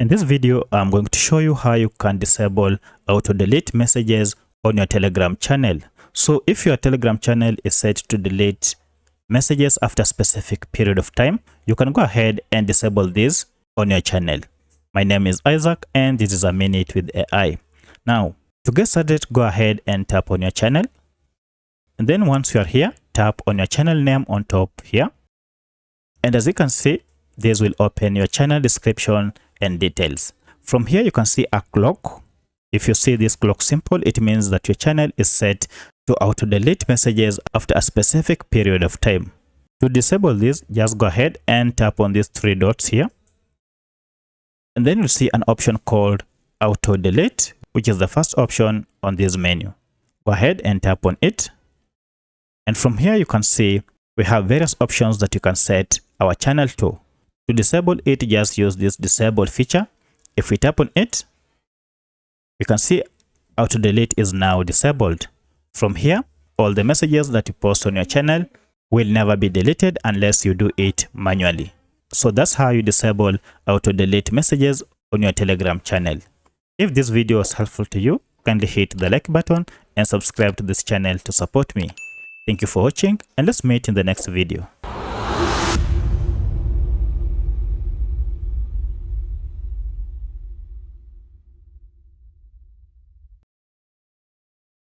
In this video, I'm going to show you how you can disable auto delete messages on your Telegram channel. So if your Telegram channel is set to delete messages after a specific period of time, you can go ahead and disable this on your channel. My name is Isaac and this is a minute with AI. Now, to get started, go ahead and tap on your channel. And then once you are here, tap on your channel name on top here. And as you can see, this will open your channel description and details. From here, you can see a clock. If you see this clock symbol, it means that your channel is set to auto delete messages after a specific period of time. To disable this, just go ahead and tap on these three dots here. And then you'll see an option called auto delete, which is the first option on this menu. Go ahead and tap on it. And from here, you can see we have various options that you can set our channel to. To disable it, just use this disable feature. If we tap on it, you can see auto delete is now disabled. From here, all the messages that you post on your channel will never be deleted unless you do it manually. So that's how you disable auto delete messages on your Telegram channel. If this video was helpful to you, kindly hit the like button and subscribe to this channel to support me. Thank you for watching, and let's meet in the next video.